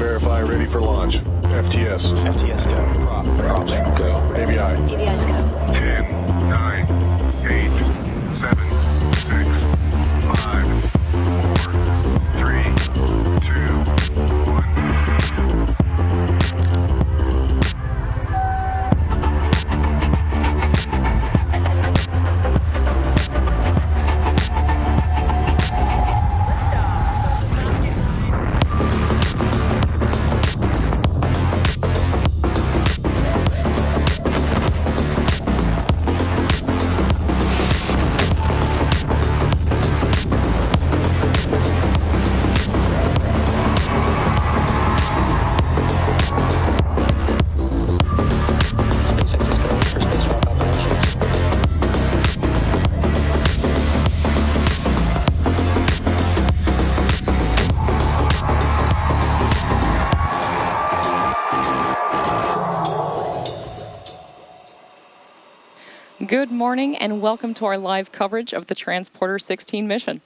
verify ready for launch. FTS. FTS go. Prop. Go. ABI. ABI's go. 10, 9, 8, 7, 6, 5, 4, 3, 2, 1. Good morning and welcome to our live coverage of the Transporter-16 mission.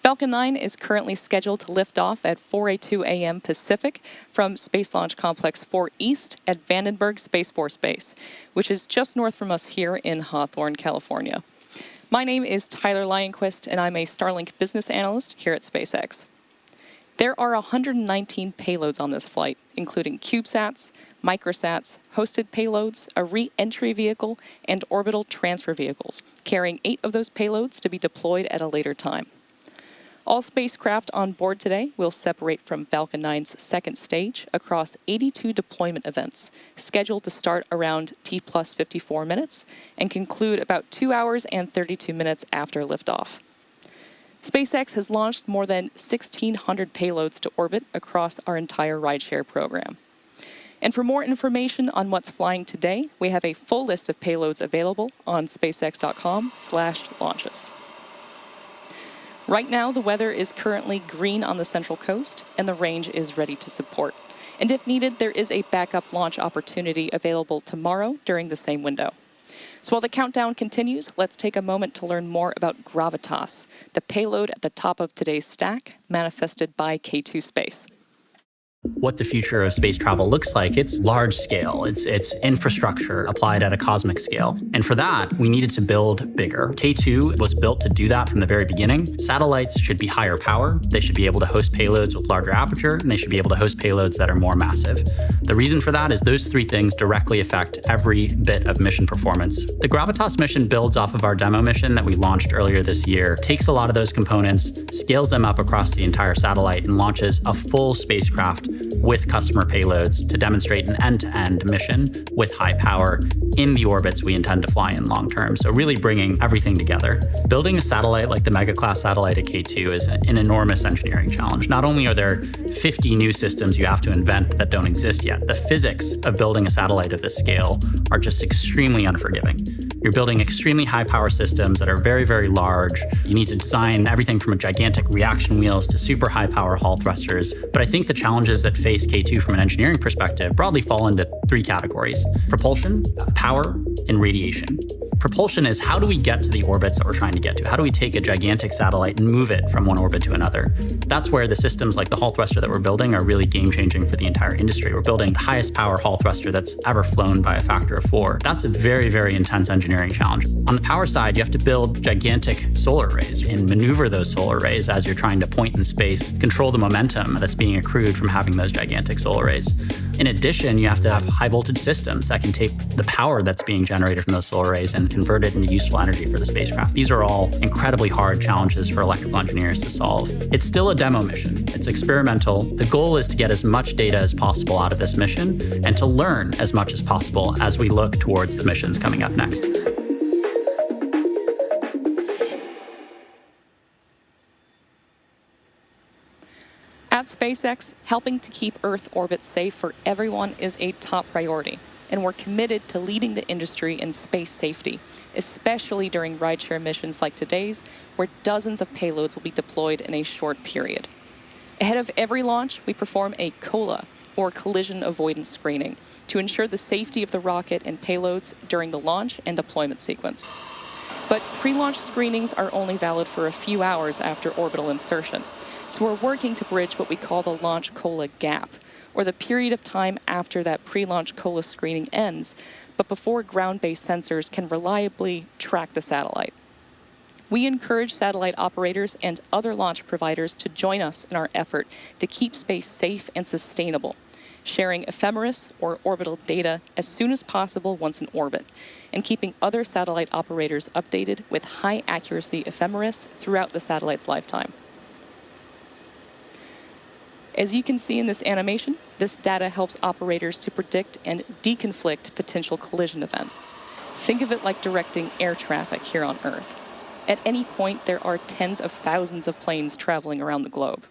Falcon 9 is currently scheduled to lift off at 4:02 a.m. Pacific from Space Launch Complex 4 East at Vandenberg Space Force Base, which is just north from us here in Hawthorne, California. My name is Tyler Lionquist and I'm a Starlink business analyst here at SpaceX. There are 119 payloads on this flight, including CubeSats, microsats, hosted payloads, a re-entry vehicle, and orbital transfer vehicles, carrying 8 of those payloads to be deployed at a later time. All spacecraft on board today will separate from Falcon 9's second stage across 82 deployment events, scheduled to start around T+54 minutes and conclude about 2 hours and 32 minutes after liftoff. SpaceX has launched more than 1,600 payloads to orbit across our entire rideshare program. And for more information on what's flying today, we have a full list of payloads available on SpaceX.com/launches. Right now, the weather is currently green on the Central Coast, and the range is ready to support. And if needed, there is a backup launch opportunity available tomorrow during the same window. So while the countdown continues, let's take a moment to learn more about Gravitas, the payload at the top of today's stack, manifested by K2 Space. What the future of space travel looks like, it's large scale, it's infrastructure applied at a cosmic scale. And for that, we needed to build bigger. K2 was built to do that from the very beginning. Satellites should be higher power, they should be able to host payloads with larger aperture, and they should be able to host payloads that are more massive. The reason for that is those 3 things directly affect every bit of mission performance. The Gravitas mission builds off of our demo mission that we launched earlier this year, takes a lot of those components, scales them up across the entire satellite, and launches a full spacecraft with customer payloads to demonstrate an end-to-end mission with high power in the orbits we intend to fly in long term. So really bringing everything together. Building a satellite like the mega-class satellite at K2 is an enormous engineering challenge. Not only are there 50 new systems you have to invent that don't exist yet, the physics of building a satellite of this scale are just extremely unforgiving. You're building extremely high power systems that are very, very large. You need to design everything from gigantic reaction wheels to super high power Hall thrusters. But I think the challenges that face K2 from an engineering perspective broadly fall into 3 categories: propulsion, power, and radiation. Propulsion is how do we get to the orbits that we're trying to get to? How do we take a gigantic satellite and move it from one orbit to another? That's where the systems like the Hall thruster that we're building are really game-changing for the entire industry. We're building the highest power Hall thruster that's ever flown by a factor of 4. That's a very, very intense engineering challenge. On the power side, you have to build gigantic solar arrays and maneuver those solar arrays as you're trying to point in space, control the momentum that's being accrued from having those gigantic solar arrays. In addition, you have to have high voltage systems that can take the power that's being generated from those solar arrays and convert it into useful energy for the spacecraft. These are all incredibly hard challenges for electrical engineers to solve. It's still a demo mission. It's experimental. The goal is to get as much data as possible out of this mission and to learn as much as possible as we look towards the missions coming up next. At SpaceX, helping to keep Earth orbit safe for everyone is a top priority, and we're committed to leading the industry in space safety, especially during rideshare missions like today's, where dozens of payloads will be deployed in a short period. Ahead of every launch, we perform a COLA, or collision avoidance screening, to ensure the safety of the rocket and payloads during the launch and deployment sequence. But pre-launch screenings are only valid for a few hours after orbital insertion. So we're working to bridge what we call the launch COLA gap, or the period of time after that pre-launch COLA screening ends, but before ground-based sensors can reliably track the satellite. We encourage satellite operators and other launch providers to join us in our effort to keep space safe and sustainable, sharing ephemeris or orbital data as soon as possible once in orbit, and keeping other satellite operators updated with high-accuracy ephemeris throughout the satellite's lifetime. As you can see in this animation, this data helps operators to predict and deconflict potential collision events. Think of it like directing air traffic here on Earth. At any point, there are tens of thousands of planes traveling around the globe.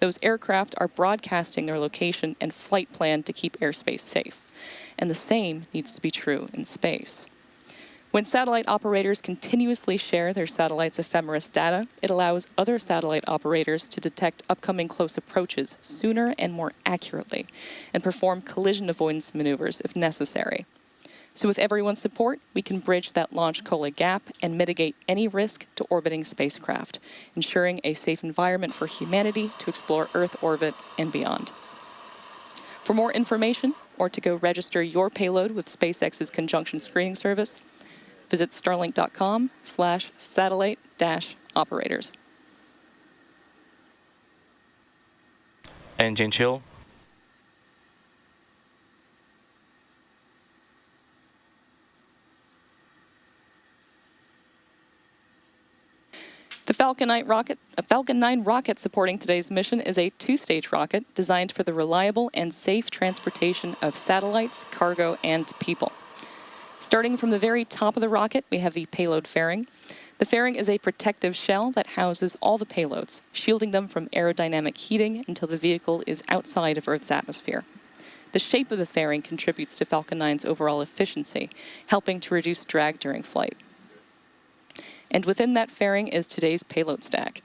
Those aircraft are broadcasting their location and flight plan to keep airspace safe. And the same needs to be true in space. When satellite operators continuously share their satellite's ephemeris data, it allows other satellite operators to detect upcoming close approaches sooner and more accurately, and perform collision avoidance maneuvers if necessary. So with everyone's support, we can bridge that launch COLA gap and mitigate any risk to orbiting spacecraft, ensuring a safe environment for humanity to explore Earth orbit and beyond. For more information, or to go register your payload with SpaceX's conjunction screening service, visit starlink.com/satellite-operators. Engine chill. The Falcon 9 rocket supporting today's mission is a two-stage rocket designed for the reliable and safe transportation of satellites, cargo, and people. Starting from the very top of the rocket, we have the payload fairing. The fairing is a protective shell that houses all the payloads, shielding them from aerodynamic heating until the vehicle is outside of Earth's atmosphere. The shape of the fairing contributes to Falcon 9's overall efficiency, helping to reduce drag during flight. And within that fairing is today's payload stack.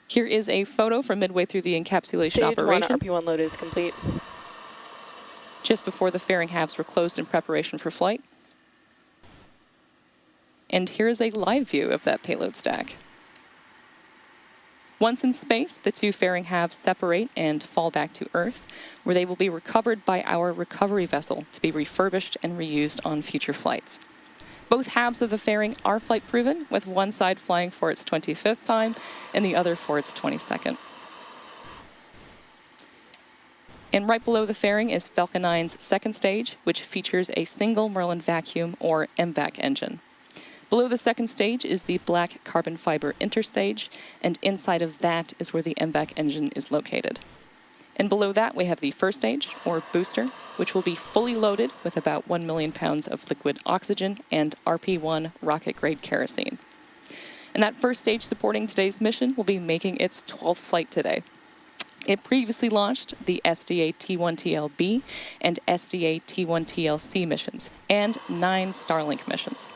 Here is a photo from midway through the encapsulation operation. RP1 load is complete. Just before the fairing halves were closed in preparation for flight. And here's a live view of that payload stack. Once in space, the two fairing halves separate and fall back to Earth, where they will be recovered by our recovery vessel to be refurbished and reused on future flights. Both halves of the fairing are flight proven, with one side flying for its 25th time and the other for its 22nd. And right below the fairing is Falcon 9's second stage, which features a single Merlin vacuum or MVAC engine. Below the second stage is the black carbon fiber interstage, and inside of that is where the MVAC engine is located. And below that, we have the first stage, or booster, which will be fully loaded with about 1 million pounds of liquid oxygen and RP1 rocket-grade kerosene. And that first stage supporting today's mission will be making its 12th flight today. It previously launched the SDA T1TLB and SDA T1TLC missions, and 9 Starlink missions.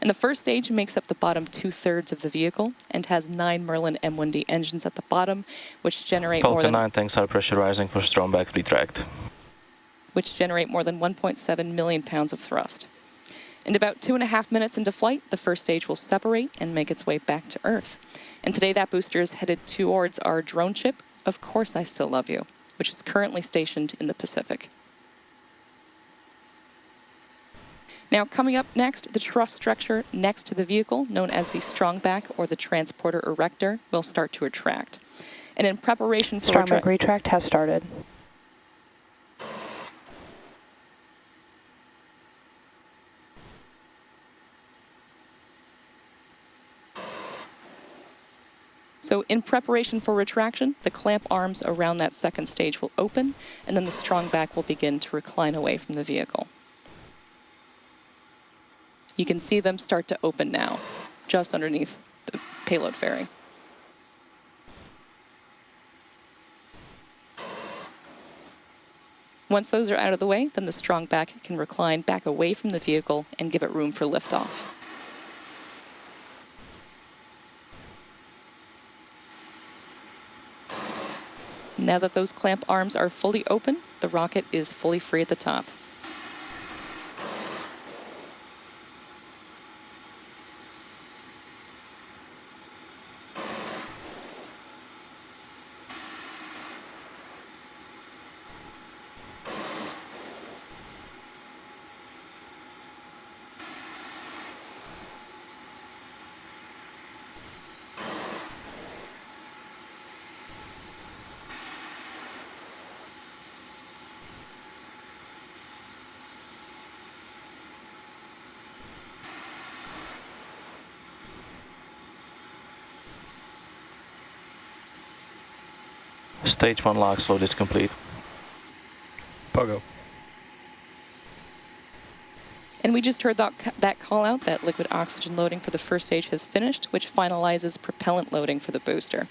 And the first stage makes up the bottom 2/3 of the vehicle and has 9 Merlin M1D engines at the bottom, which generate more Falcon than 9 tanks are pressurizing for strong back retract. 1.7 million pounds of thrust. And about 2.5 minutes into flight, the first stage will separate and make its way back to Earth. And today that booster is headed towards our drone ship, Of Course I Still Love You, which is currently stationed in the Pacific. Now, coming up next, the truss structure next to the vehicle, known as the strongback or the transporter erector, will start to retract. And in preparation for retract has started. So in preparation for retraction, the clamp arms around that second stage will open, and then the strongback will begin to recline away from the vehicle. You can see them start to open now, just underneath the payload fairing. Once those are out of the way, then the strongback can recline back away from the vehicle and give it room for liftoff. Now that those clamp arms are fully open, the rocket is fully free at the top. Stage 1 lock load is complete. Pogo. And we just heard that call out that liquid oxygen loading for the first stage has finished, which finalizes propellant loading for the booster.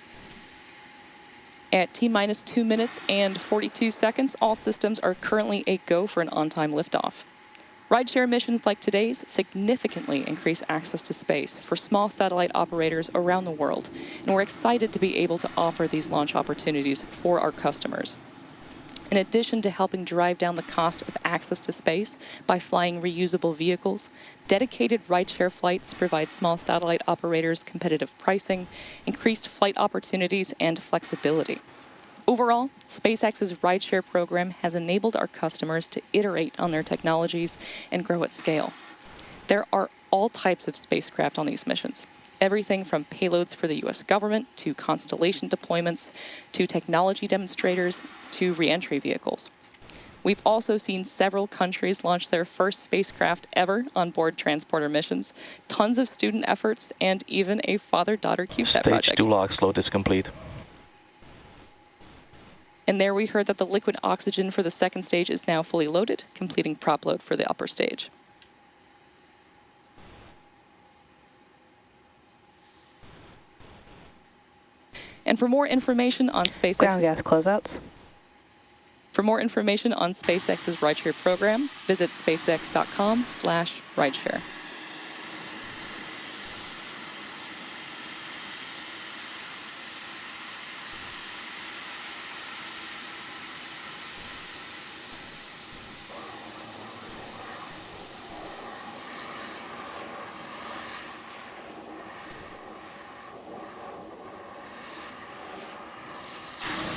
At T-minus 2 minutes and 42 seconds, all systems are currently a go for an on-time liftoff. Rideshare missions like today's significantly increase access to space for small satellite operators around the world, and we're excited to be able to offer these launch opportunities for our customers. In addition to helping drive down the cost of access to space by flying reusable vehicles, dedicated rideshare flights provide small satellite operators competitive pricing, increased flight opportunities, and flexibility. Overall, SpaceX's rideshare program has enabled our customers to iterate on their technologies and grow at scale. There are all types of spacecraft on these missions. Everything from payloads for the U.S. government, to constellation deployments, to technology demonstrators, to re-entry vehicles. We've also seen several countries launch their first spacecraft ever on board transporter missions, tons of student efforts, and even a father-daughter CubeSat project. Stage 2 lock load is complete. And there we heard that the liquid oxygen for the second stage is now fully loaded, completing prop load for the upper stage. And for more information on SpaceX's Ground gas closeouts. For more information on SpaceX's rideshare program, visit SpaceX.com/rideshare.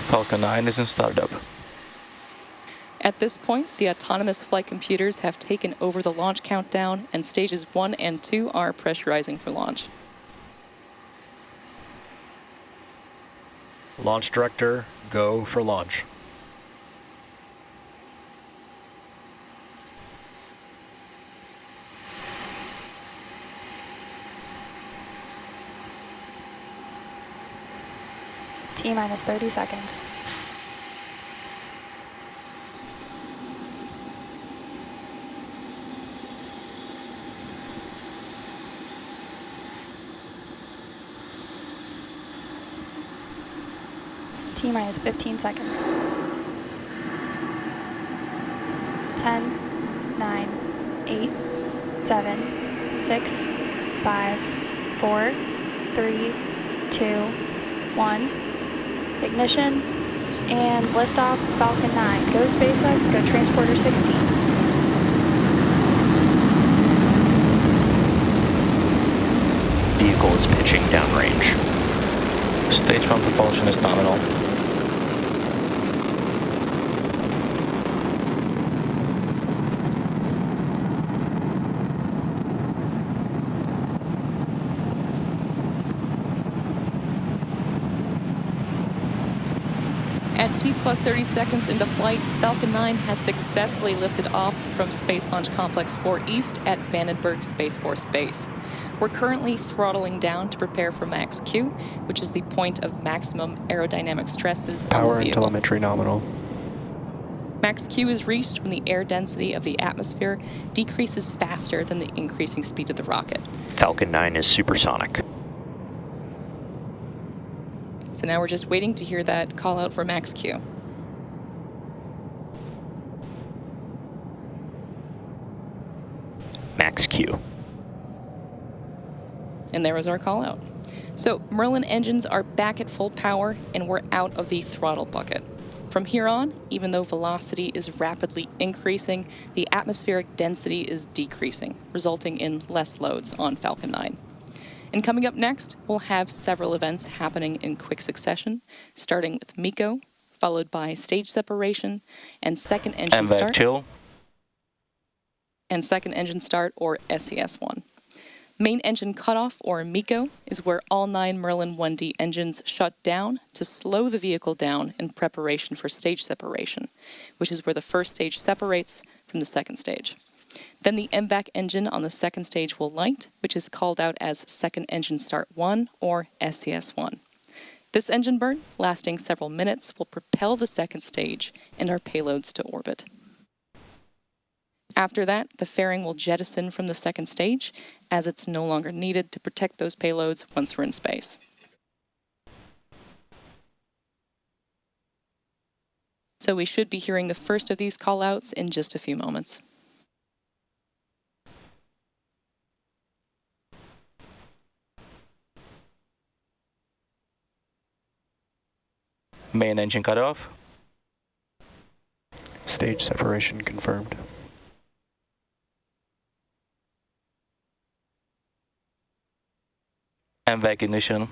Falcon 9 is in startup. At this point, the autonomous flight computers have taken over the launch countdown, and stages 1 and 2 are pressurizing for launch. Launch director, go for launch. T-minus 30 seconds. T-minus 15 seconds. 10, 9, 8, 7, 6, 5, 4, 3, 2, 1. Ignition and liftoff, Falcon 9. Go SpaceX, go Transporter-16. Vehicle is pitching downrange. Stage 1 propulsion is nominal. At T plus 30 seconds into flight, Falcon 9 has successfully lifted off from Space Launch Complex 4 East at Vandenberg Space Force Base. We're currently throttling down to prepare for max Q, which is the point of maximum aerodynamic stresses on the Power and vehicle. telemetry nominal. Max Q is reached when the air density of the atmosphere decreases faster than the increasing speed of the rocket. Falcon 9 is supersonic. So now we're just waiting to hear that call out for max Q. Max Q. And there was our call out. So Merlin engines are back at full power, and we're out of the throttle bucket. From here on, even though velocity is rapidly increasing, the atmospheric density is decreasing, resulting in less loads on Falcon 9. And coming up next, we'll have several events happening in quick succession, starting with MECO, followed by stage separation, and second engine start. Chill. And second engine start, or SES-1. Main engine cutoff, or MECO, is where all 9 Merlin 1D engines shut down to slow the vehicle down in preparation for stage separation, which is where the first stage separates from the second stage. Then the MVAC engine on the second stage will light, which is called out as second engine start 1, or SES-1. This engine burn, lasting several minutes, will propel the second stage and our payloads to orbit. After that, the fairing will jettison from the second stage, as it's no longer needed to protect those payloads once we're in space. So we should be hearing the first of these callouts in just a few moments. Main engine cut off. Stage separation confirmed. MVAC ignition.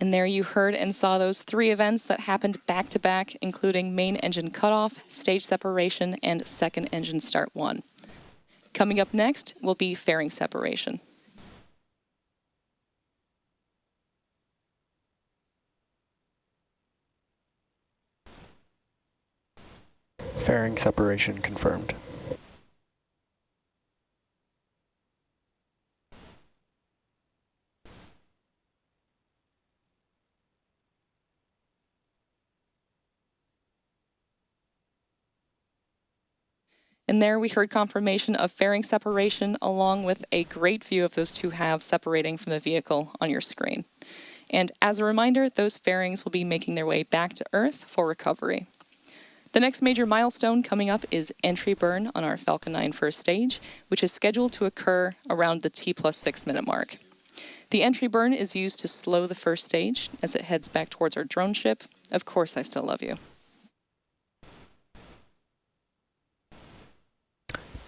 And there you heard and saw those three events that happened back to back, including main engine cutoff, stage separation, and second engine start 1. Coming up next will be fairing separation. Fairing separation confirmed. And there we heard confirmation of fairing separation along with a great view of those two halves separating from the vehicle on your screen. And as a reminder, those fairings will be making their way back to Earth for recovery. The next major milestone coming up is entry burn on our Falcon 9 first stage, which is scheduled to occur around the T+6 minute mark. The entry burn is used to slow the first stage as it heads back towards our drone ship. Of course, I still love you.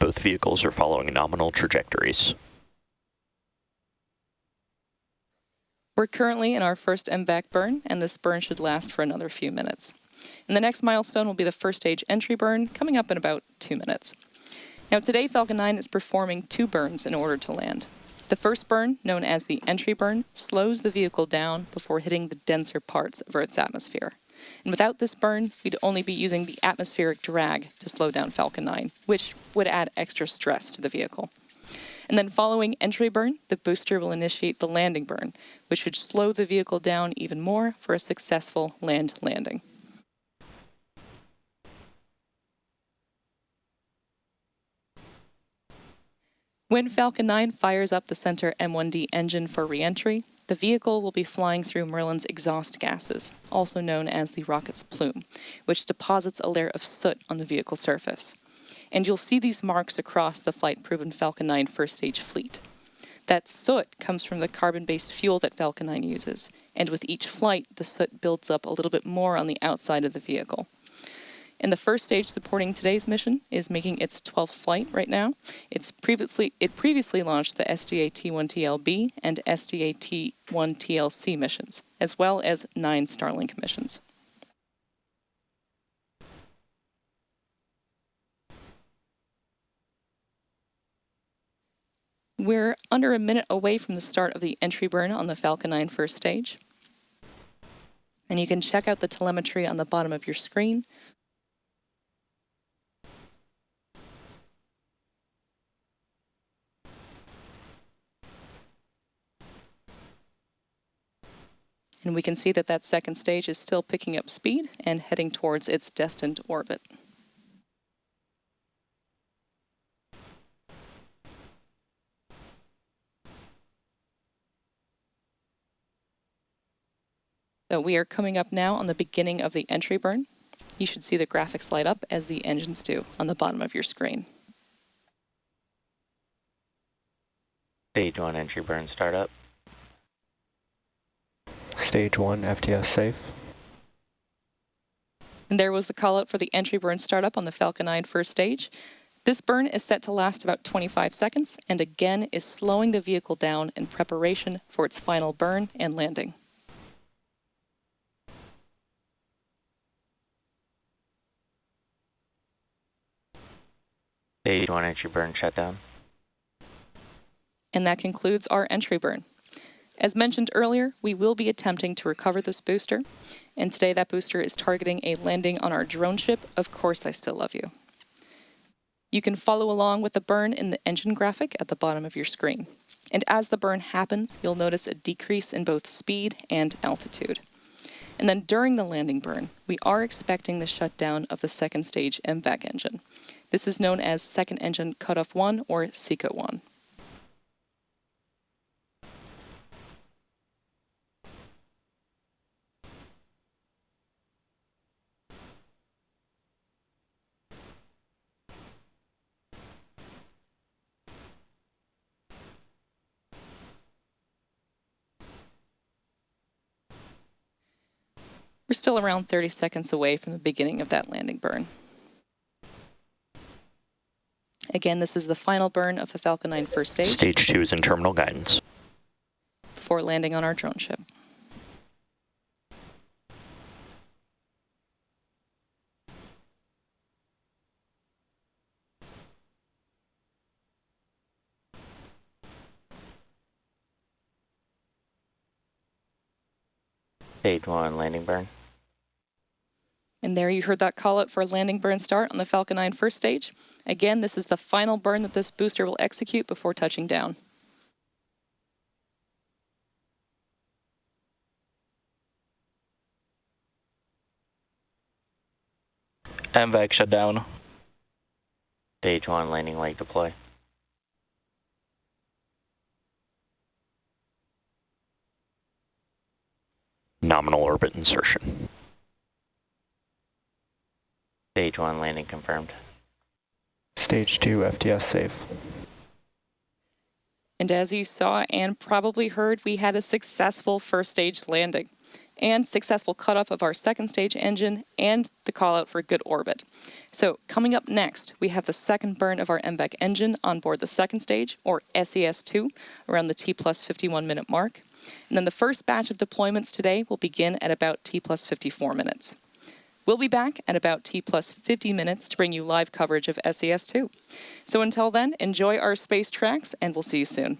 Both vehicles are following nominal trajectories. We're currently in our first MVAC burn, and this burn should last for another few minutes. And the next milestone will be the first stage entry burn, coming up in about 2 minutes. Now today, Falcon 9 is performing 2 burns in order to land. The first burn, known as the entry burn, slows the vehicle down before hitting the denser parts of Earth's atmosphere. And without this burn, we'd only be using the atmospheric drag to slow down Falcon 9, which would add extra stress to the vehicle. And then following entry burn, the booster will initiate the landing burn, which should slow the vehicle down even more for a successful land landing. When Falcon 9 fires up the center M1D engine for re-entry, the vehicle will be flying through Merlin's exhaust gases, also known as the rocket's plume, which deposits a layer of soot on the vehicle surface. And you'll see these marks across the flight-proven Falcon 9 first stage fleet. That soot comes from the carbon-based fuel that Falcon 9 uses, and with each flight, the soot builds up a little bit more on the outside of the vehicle. And the first stage supporting today's mission is making its 12th flight right now. It previously launched the SDA-T1TLB and SDA-T1TLC missions, as well as 9 Starlink missions. We're under a minute away from the start of the entry burn on the Falcon 9 first stage. And you can check out the telemetry on the bottom of your screen. And we can see that that second stage is still picking up speed and heading towards its destined orbit. So we are coming up now on the beginning of the entry burn. You should see the graphics light up as the engines do on the bottom of your screen. Stage 1 entry burn startup. Stage 1 FTS safe. And there was the call out for the entry burn startup on the Falcon 9 first stage. This burn is set to last about 25 seconds and again is slowing the vehicle down in preparation for its final burn and landing. Stage 1 entry burn shutdown. And that concludes our entry burn. As mentioned earlier, we will be attempting to recover this booster, and today that booster is targeting a landing on our drone ship, Of Course I Still Love You. You can follow along with the burn in the engine graphic at the bottom of your screen. And as the burn happens, you'll notice a decrease in both speed and altitude. And then during the landing burn, we are expecting the shutdown of the second stage MVAC engine. This is known as Second Engine Cutoff 1 or SECA 1. We're still around 30 seconds away from the beginning of that landing burn. Again, this is the final burn of the Falcon 9 first stage. Stage 2 is in terminal guidance. Before landing on our drone ship. Stage 1 landing burn. And there you heard that call out for landing burn start on the Falcon 9 first stage. Again, this is the final burn that this booster will execute before touching down. MVAC shut down. Stage 1 landing leg deploy. Nominal orbit insertion. Stage 1 landing confirmed. Stage 2 FTS safe. And as you saw and probably heard, we had a successful first stage landing and successful cutoff of our second stage engine and the call out for good orbit. So coming up next, we have the second burn of our MVAC engine on board the second stage, or SES-2, around the T plus 51 minute mark. And then the first batch of deployments today will begin at about T plus 54 minutes. We'll be back at about T plus 50 minutes to bring you live coverage of SES-2. So until then, enjoy our space tracks, and we'll see you soon.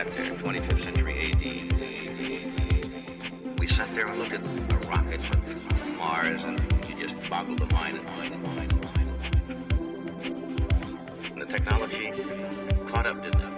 got there, 25th century AD. We sat there and looked at the rockets from Mars, and you just boggled the mind and mind and mind and mind. And the technology caught up, didn't it?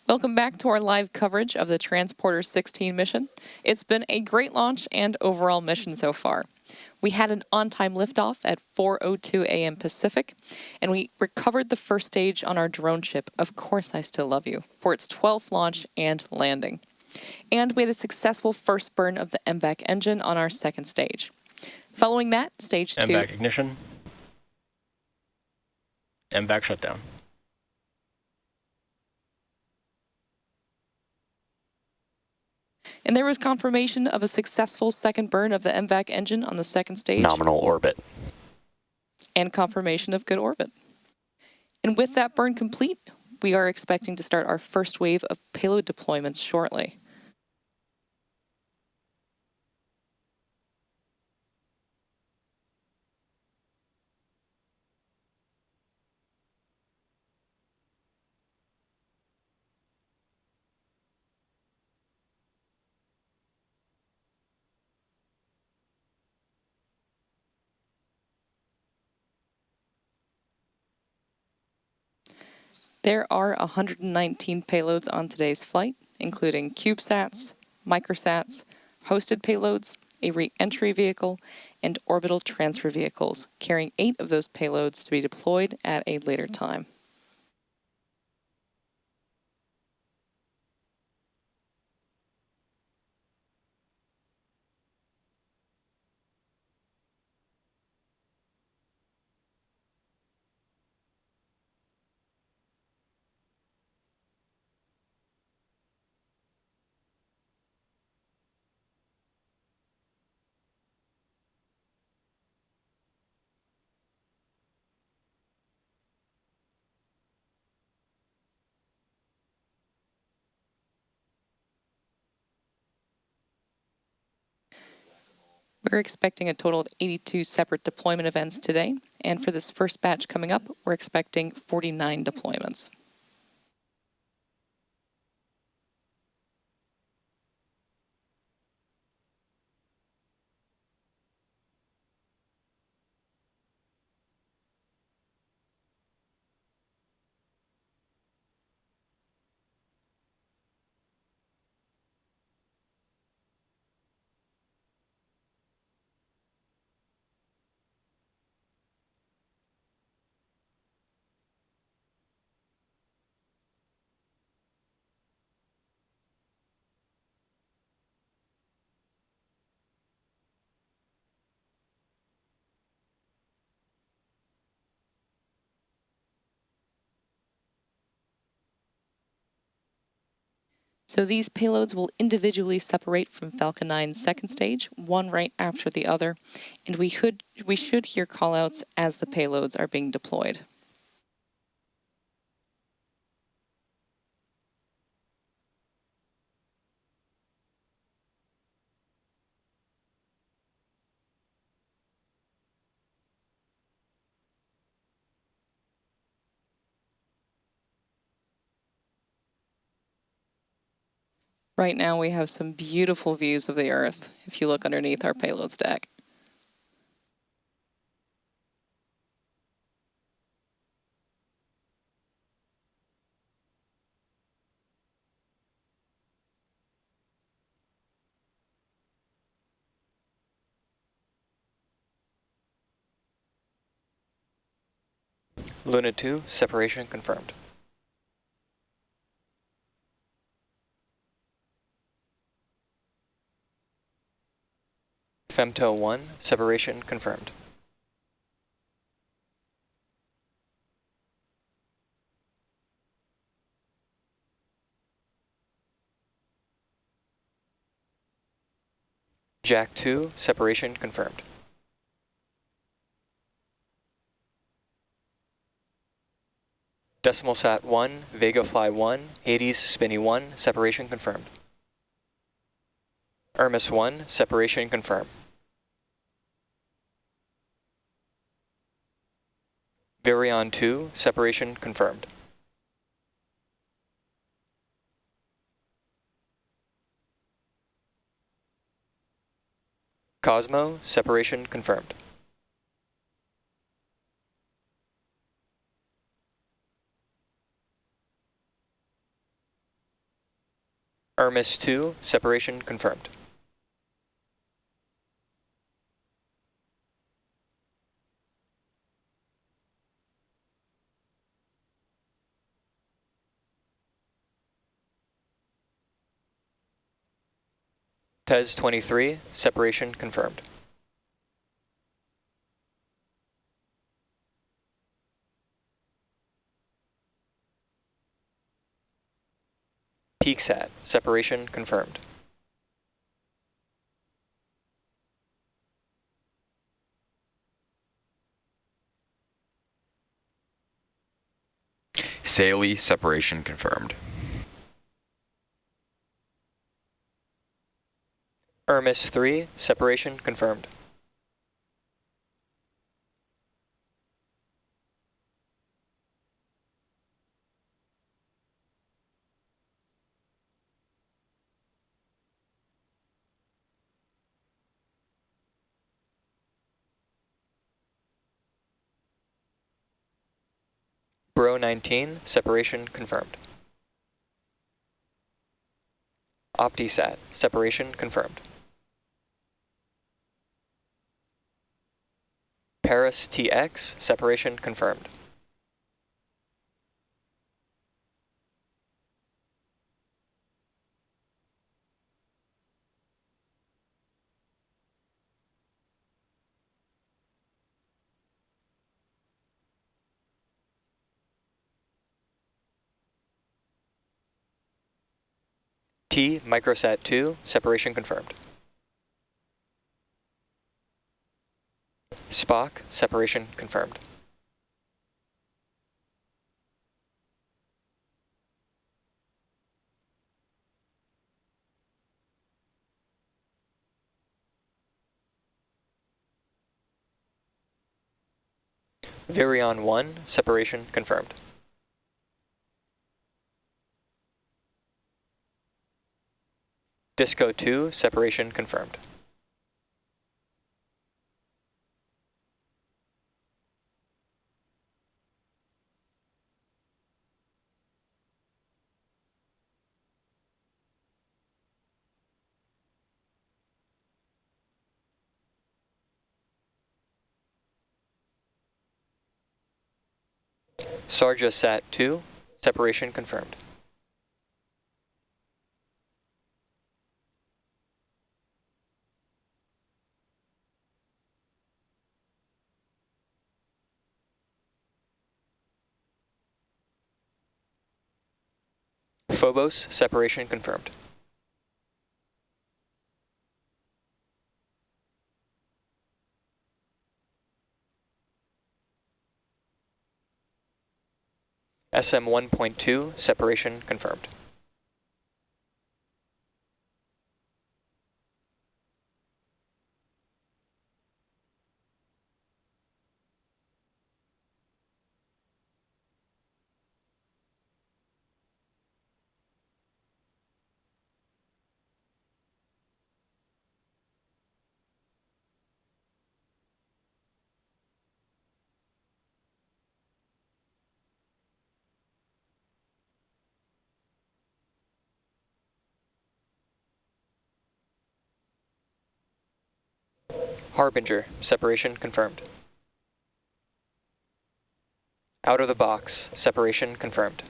Welcome back to our live coverage of the Transporter-16 mission. It's been a great launch and overall mission so far. We had an on-time liftoff at 4:02 a.m. Pacific, and we recovered the first stage on our drone ship, Of Course I Still Love You, for its 12th launch and landing. And we had a successful first burn of the MVAC engine on our second stage. Following that, stage 2... MVAC ignition. MVAC shutdown. And there was confirmation of a successful second burn of the MVAC engine on the second stage. Nominal orbit. And confirmation of good orbit. And with that burn complete, we are expecting to start our first wave of payload deployments shortly. There are 119 payloads on today's flight, including CubeSats, microsats, hosted payloads, a re-entry vehicle, and orbital transfer vehicles, carrying 8 of those payloads to be deployed at a later time. We're expecting a total of 82 separate deployment events today, and for this first batch coming up, we're expecting 49 deployments. So these payloads will individually separate from Falcon 9's second stage, one right after the other, and we should hear callouts as the payloads are being deployed. Right now we have some beautiful views of the Earth if you look underneath our payload stack. Luna 2, separation confirmed. Femto 1, separation confirmed. Jack 2, separation confirmed. Decimal Sat 1, Vega Fly 1, Hades Spinny 1, separation confirmed. Hermes 1, separation confirmed. Virion 2, separation confirmed. Cosmo, separation confirmed. Irmis 2, separation confirmed. TES 23, separation confirmed. PeakSat, separation confirmed. Saley, separation confirmed. Irmis 3, separation confirmed. Bro 19, separation confirmed. OptiSat, separation confirmed. Paris TX, separation confirmed. T Microsat 2, separation confirmed. Spock, separation confirmed. Virion 1, separation confirmed. Disco 2, separation confirmed. Sarja Sat 2, separation confirmed. Phobos, separation confirmed. SM 1.2, separation confirmed. Harbinger, separation confirmed. Out of the box, separation confirmed.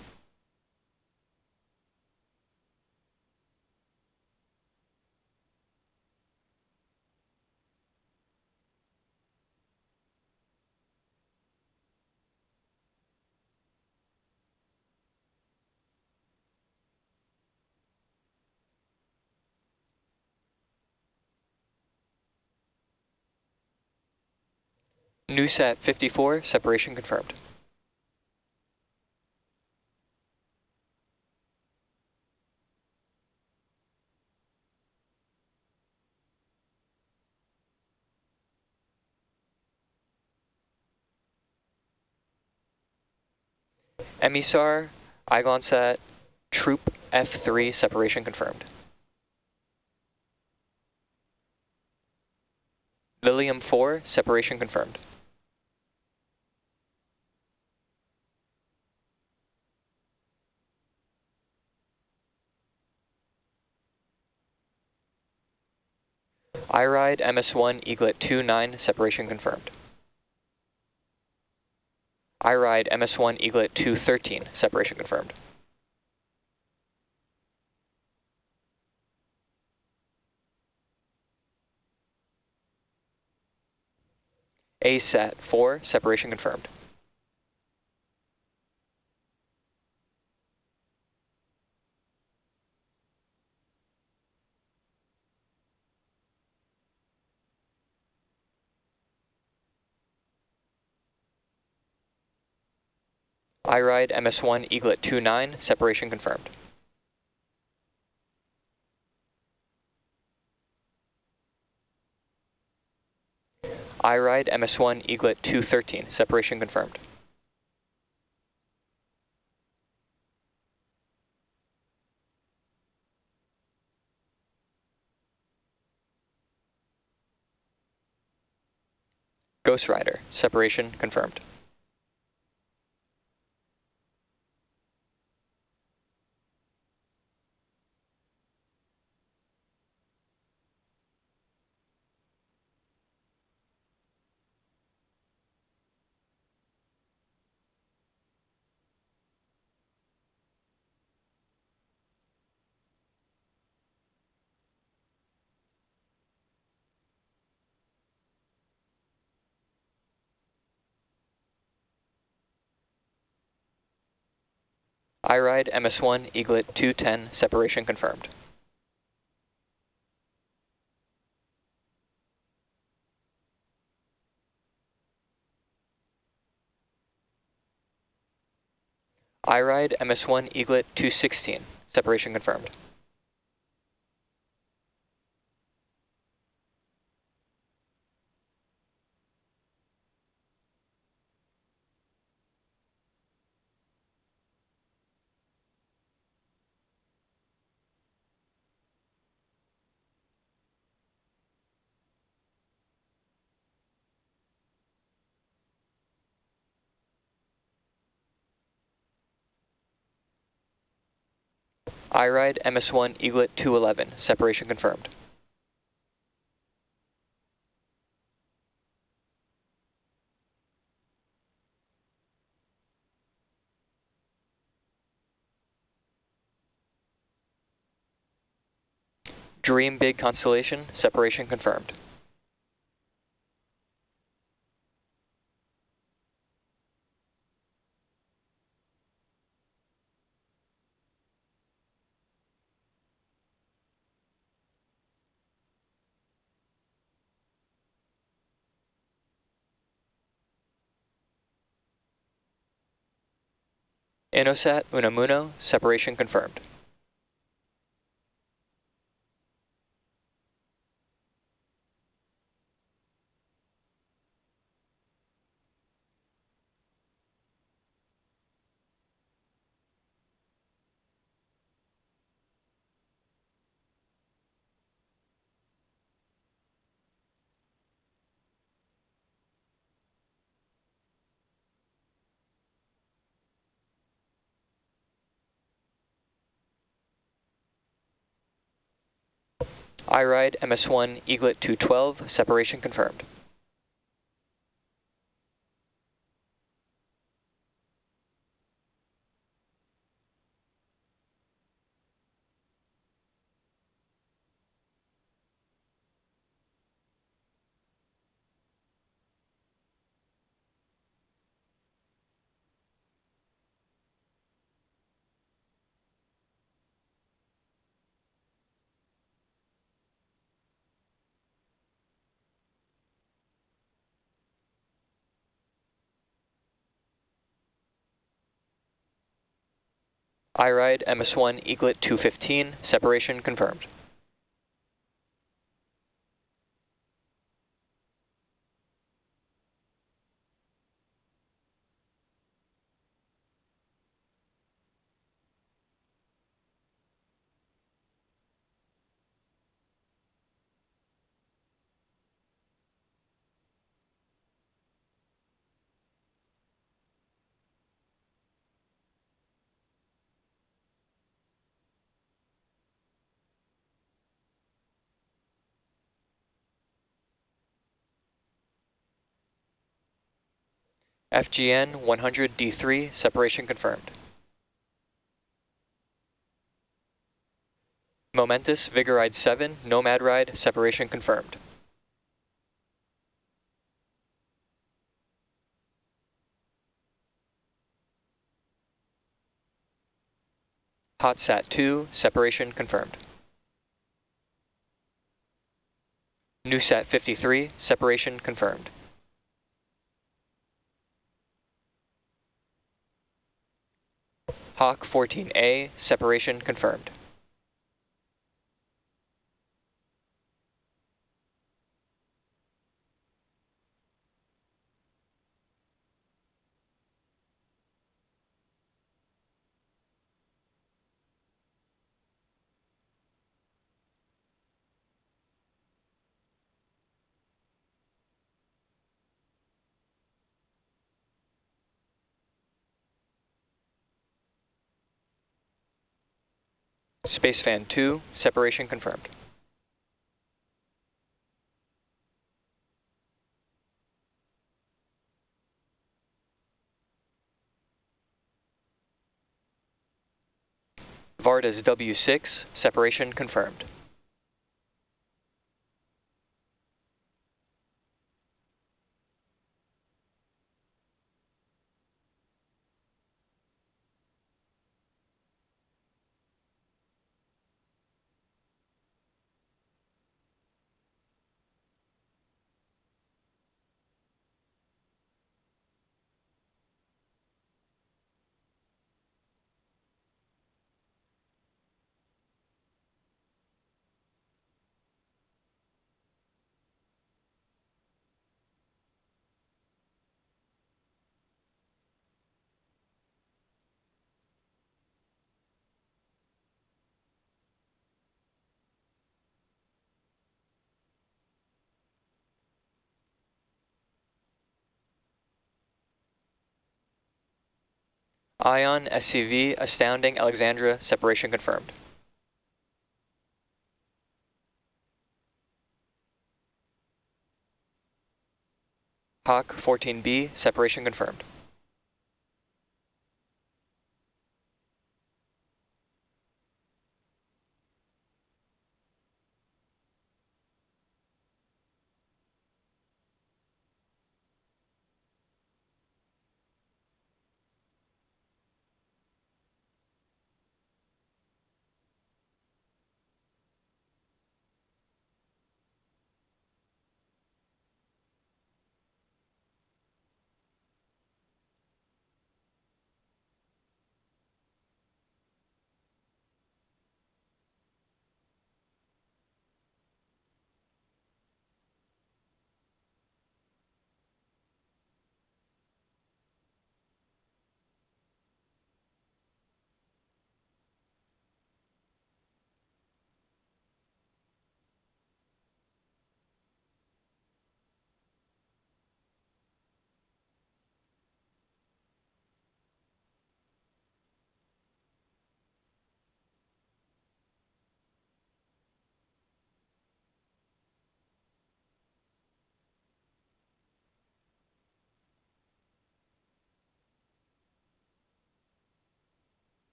NewSat 54, separation confirmed. Emisar, Igonsat, Troop F3, separation confirmed. Lilium 4, separation confirmed. iRide MS1 Eaglet 29, separation confirmed. iRide MS1 Eaglet 213, separation confirmed. ASAT-4, separation confirmed. iRide MS1 Eaglet 29, separation confirmed. iRide MS1 Eaglet 213, separation confirmed. Ghost Rider, separation confirmed. iRide MS1 Eaglet 210, separation confirmed. iRide MS1 Eaglet 216, separation confirmed. iRide MS1 Eaglet 211, separation confirmed. Dream Big Constellation, separation confirmed. InnoSat Unamuno, separation confirmed. iRide MS1 Eaglet 212, separation confirmed. iRide MS1 Eaglet 215, separation confirmed. FGN 100D3, separation confirmed. Momentous Vigoride 7, Nomad Ride, separation confirmed. HotSat 2, separation confirmed. NewSat 53, separation confirmed. Hawk 14A, separation confirmed. Spacefan 2, separation confirmed. Varda's W6, separation confirmed. Ion SCV, Astounding Alexandra, separation confirmed. Hawk 14B, separation confirmed.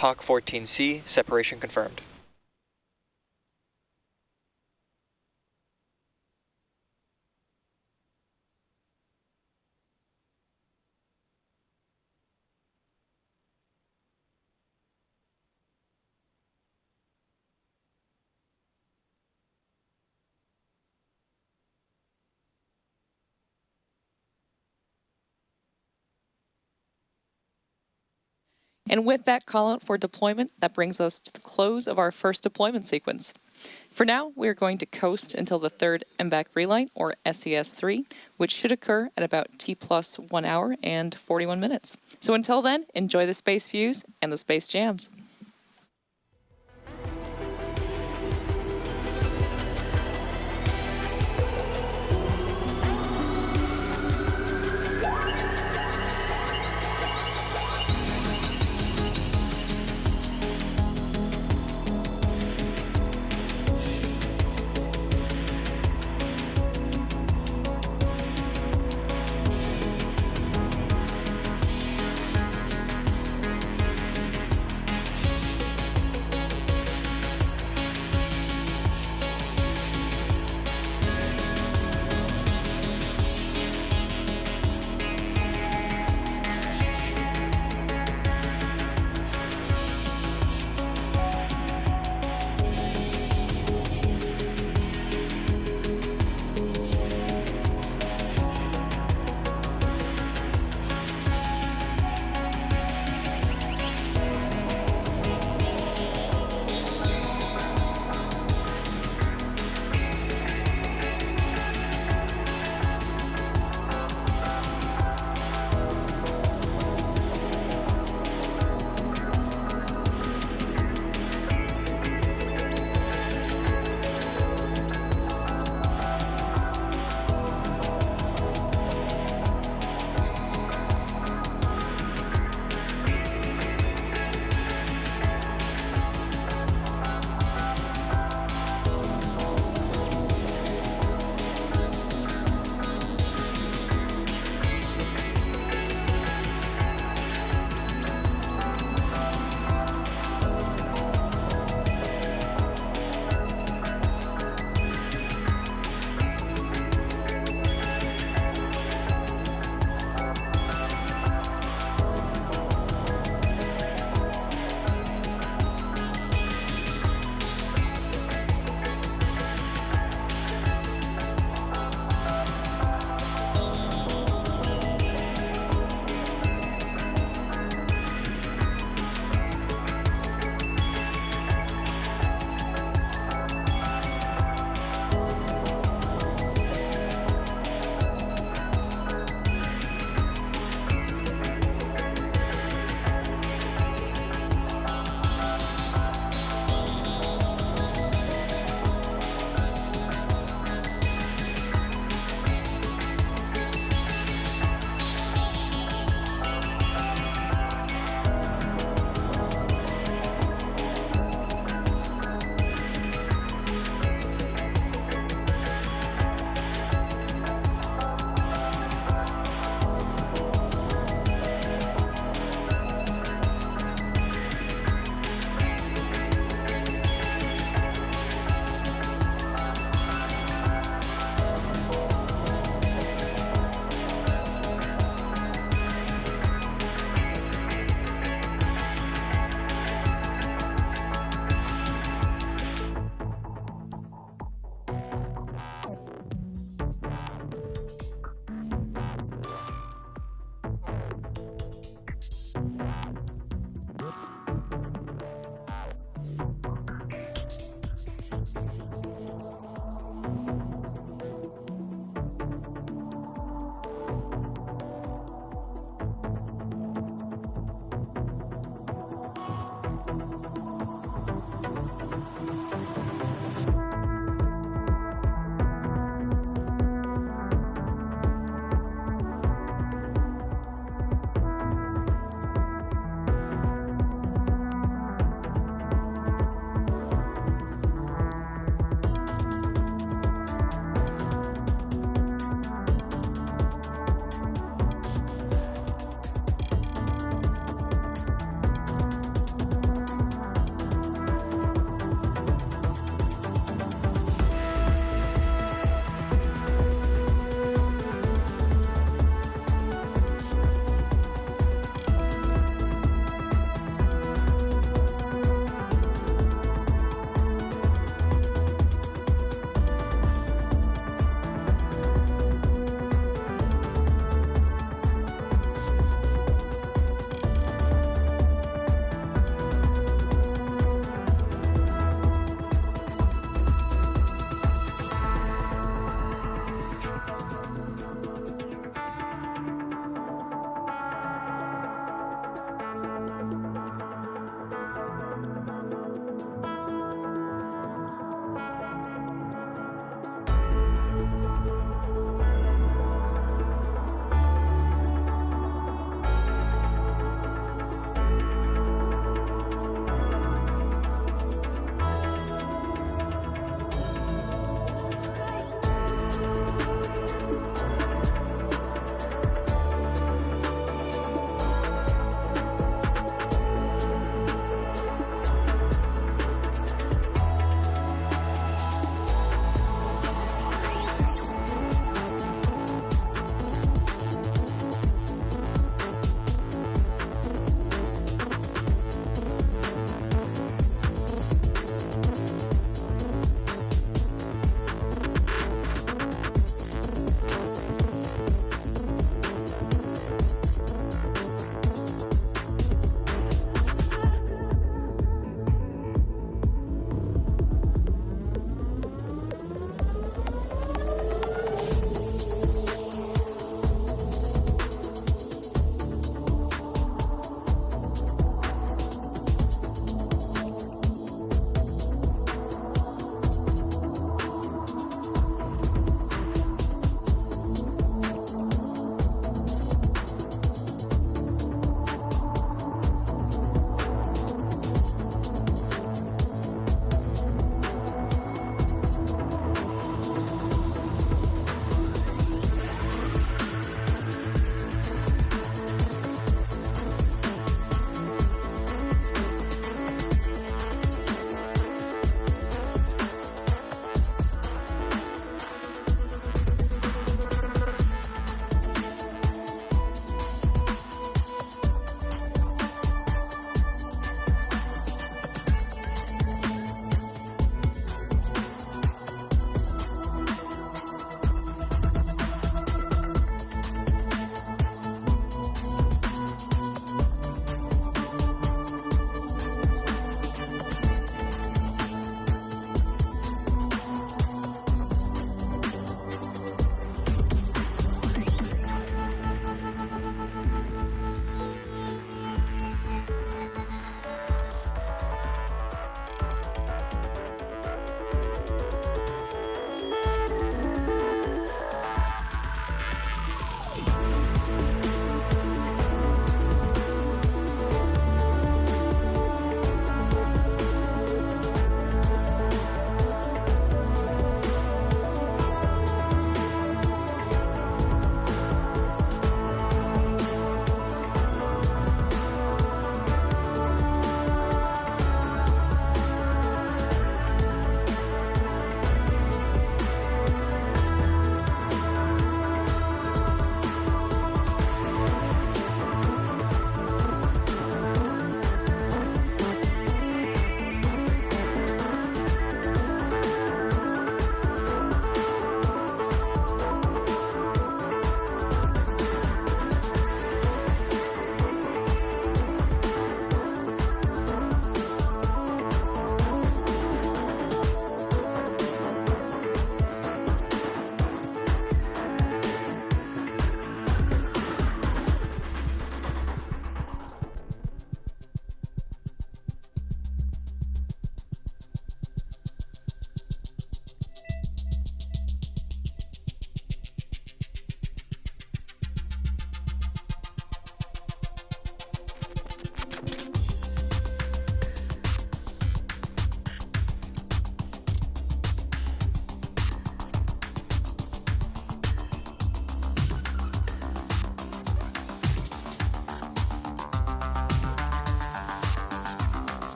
Hawk 14C, separation confirmed. And with that call out for deployment, that brings us to the close of our first deployment sequence. For now, we are going to coast until the third MVAC relight, or SES-3, which should occur at about T+1 hour and 41 minutes. So until then, enjoy the space views and the space jams.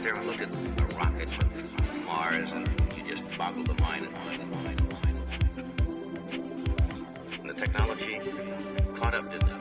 there and look at a rocket from Mars, and you just boggle the mind. And the technology caught up, didn't it?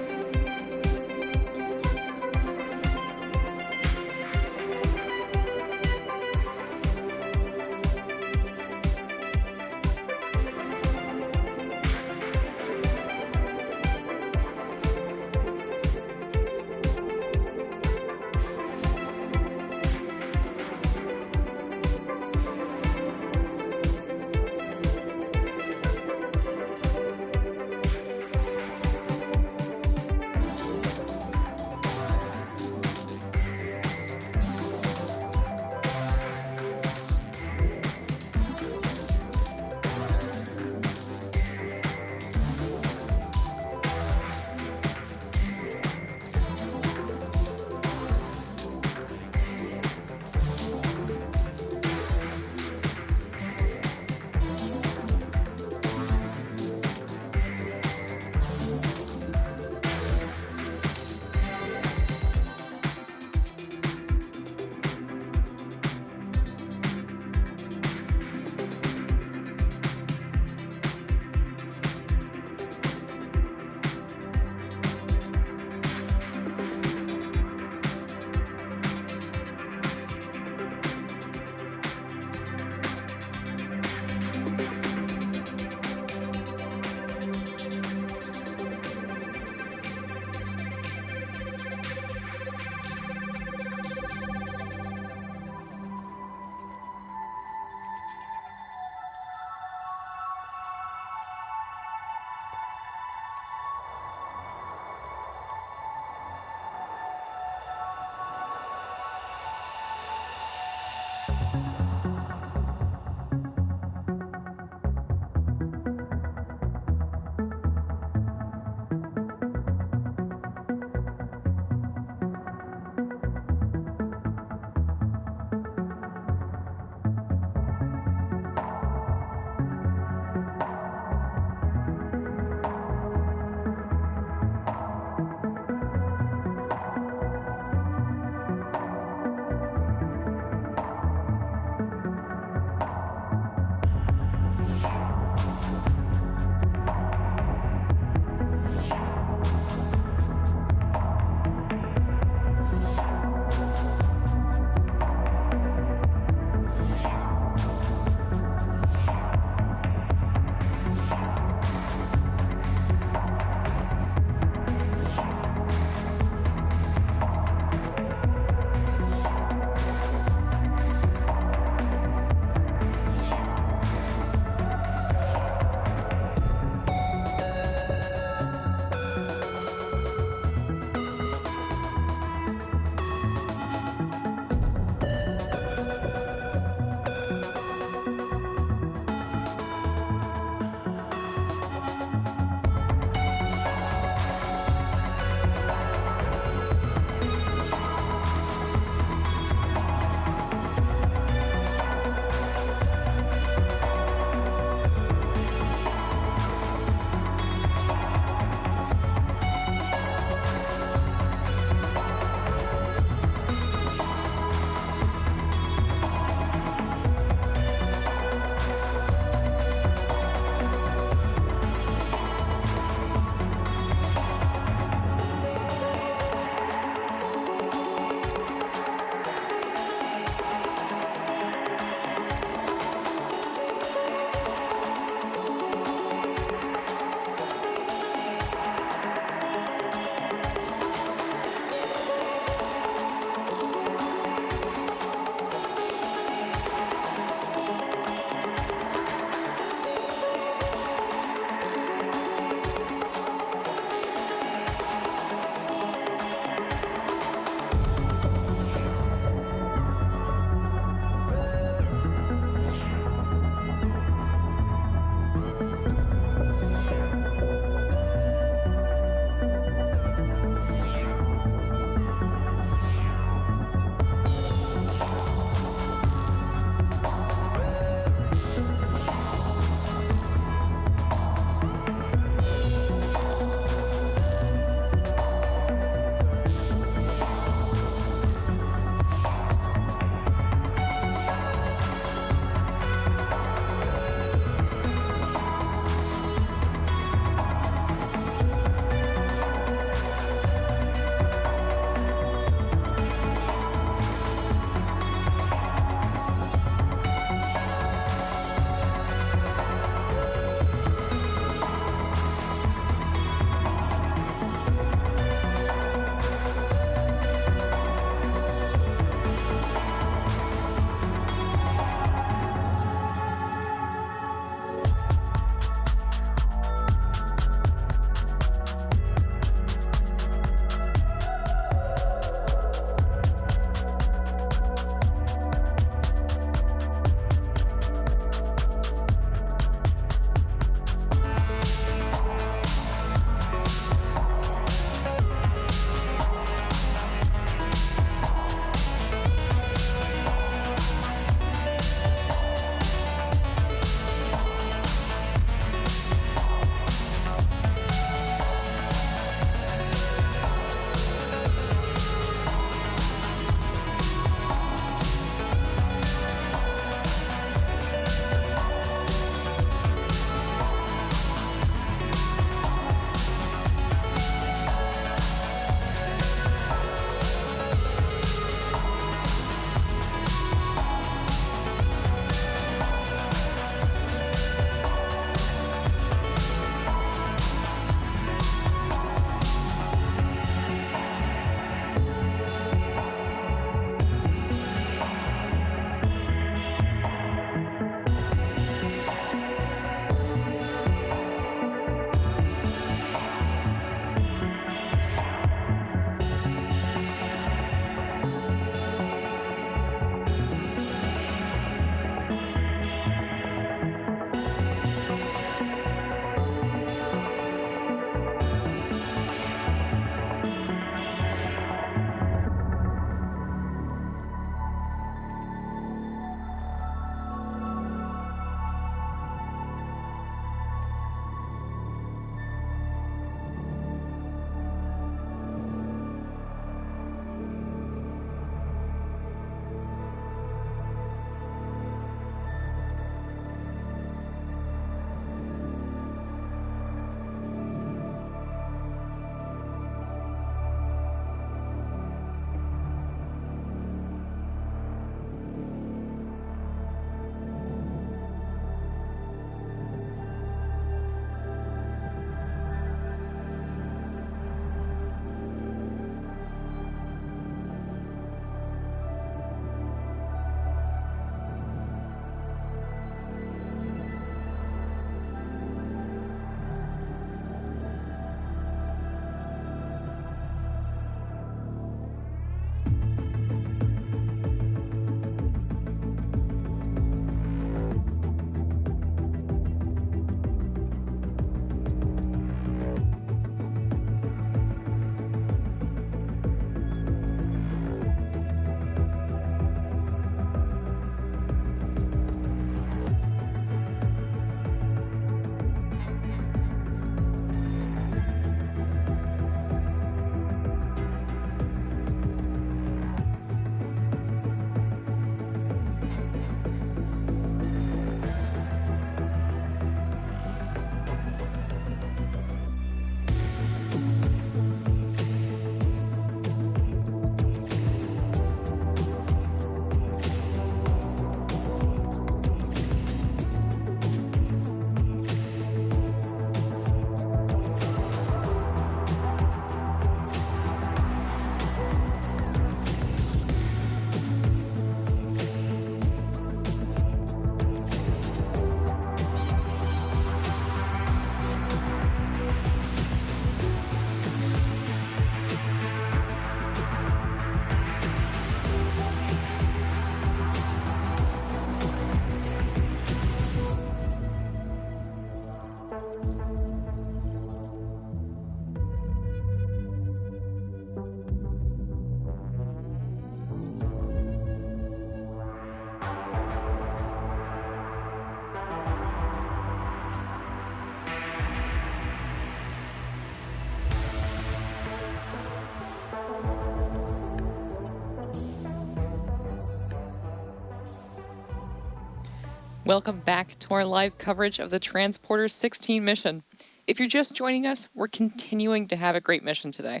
Welcome back to our live coverage of the Transporter-16 mission. If you're just joining us, we're continuing to have a great mission today.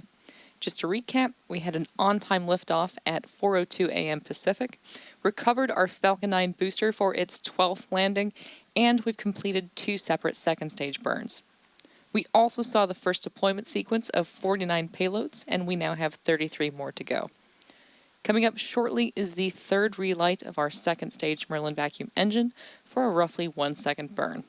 Just to recap, we had an on-time liftoff at 4:02 a.m. Pacific, recovered our Falcon 9 booster for its 12th landing, and we've completed 2 separate second stage burns. We also saw the first deployment sequence of 49 payloads, and we now have 33 more to go. Coming up shortly is the third relight of our second stage Merlin vacuum engine for a roughly 1 second burn.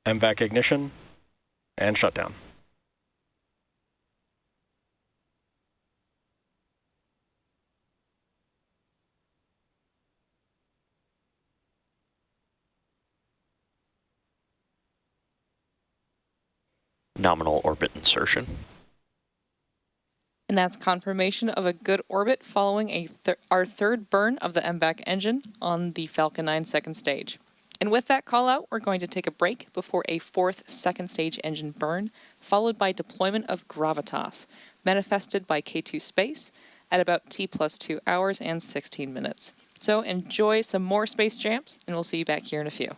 MVAC ignition and shutdown. Nominal orbit insertion. And that's confirmation of a good orbit following our third burn of the MVAC engine on the Falcon 9 second stage. And with that call out, we're going to take a break before a 4th second stage engine burn, followed by deployment of gravitas, manifested by K2-Space at about T+2 hours and 16 minutes. So enjoy some more space jams, and we'll see you back here in a few.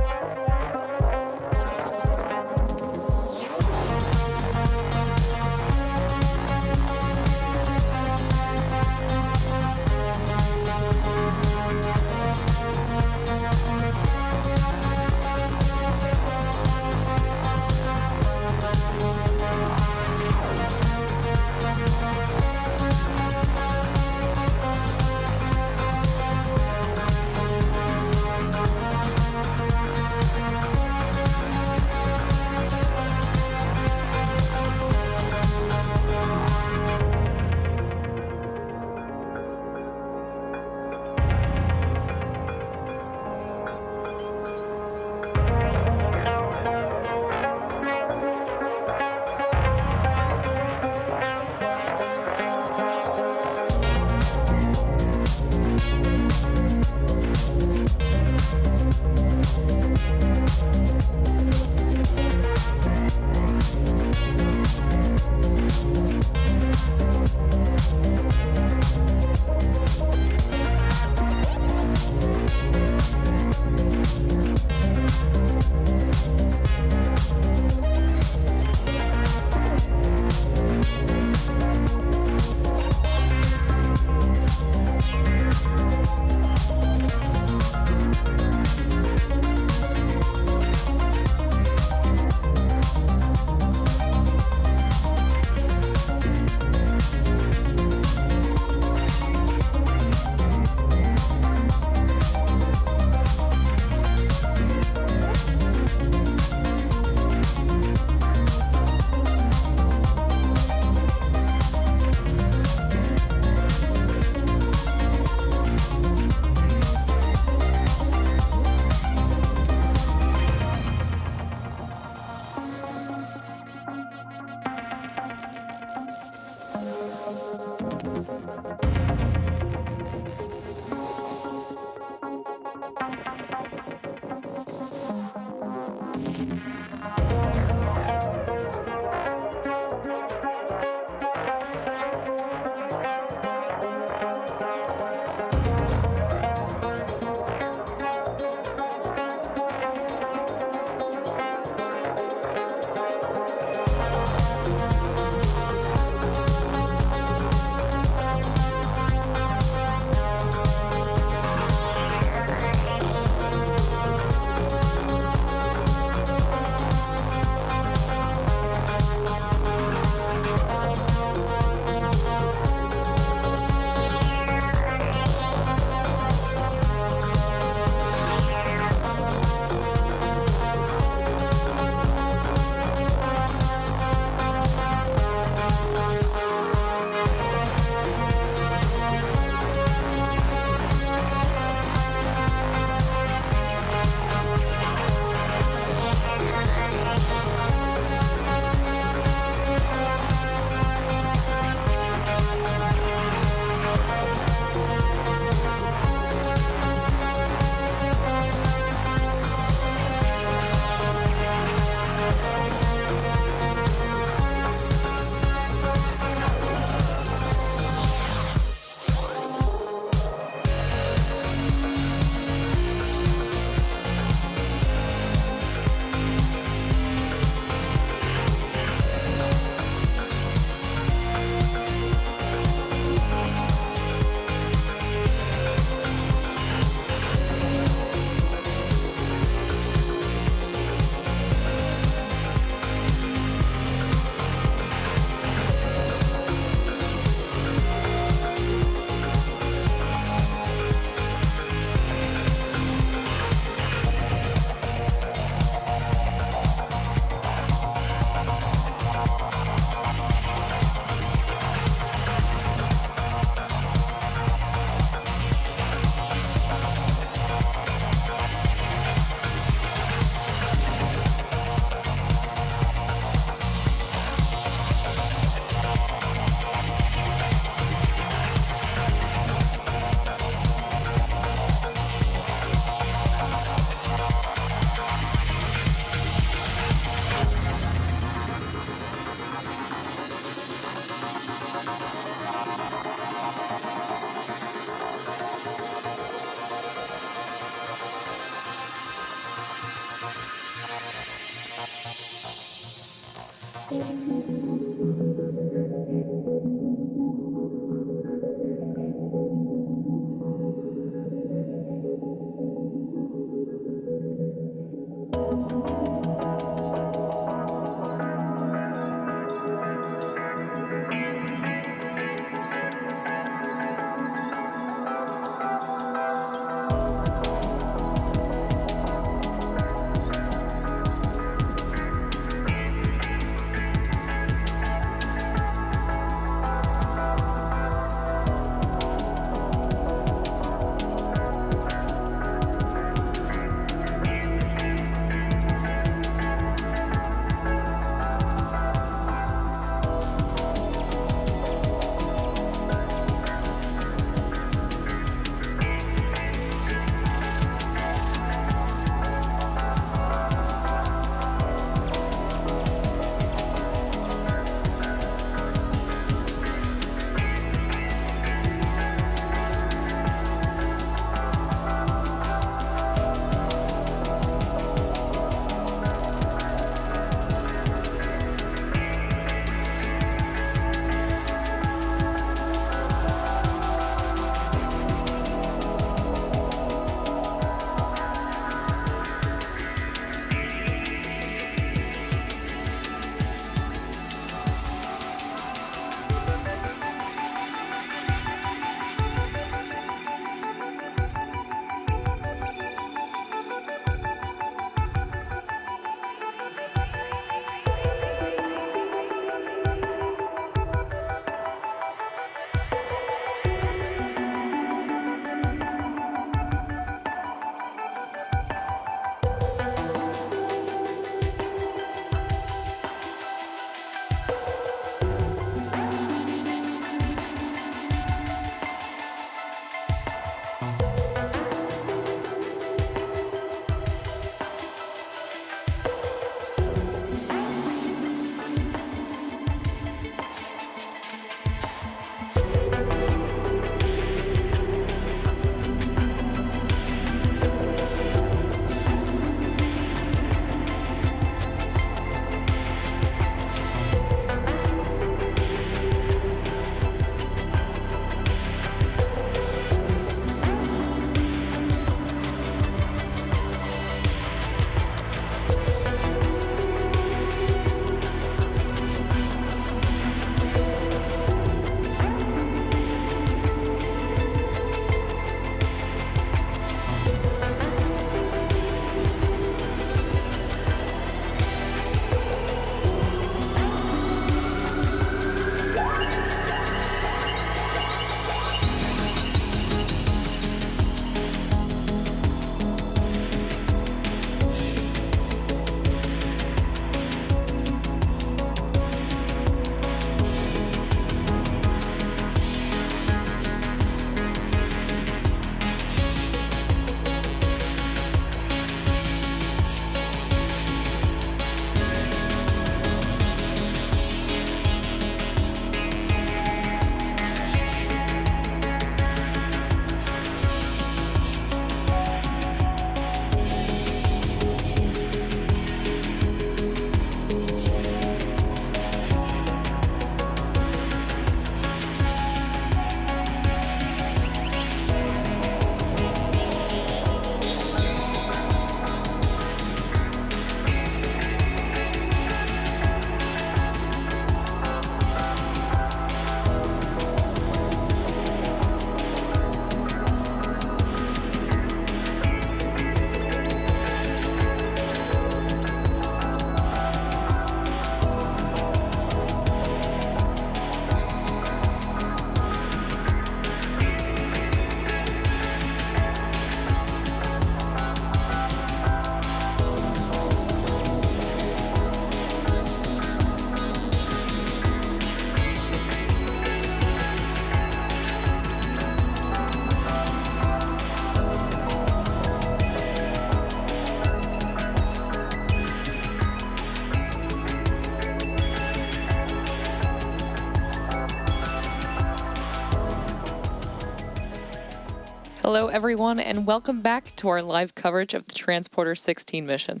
Hello, everyone, and welcome back to our live coverage of the Transporter-16 mission.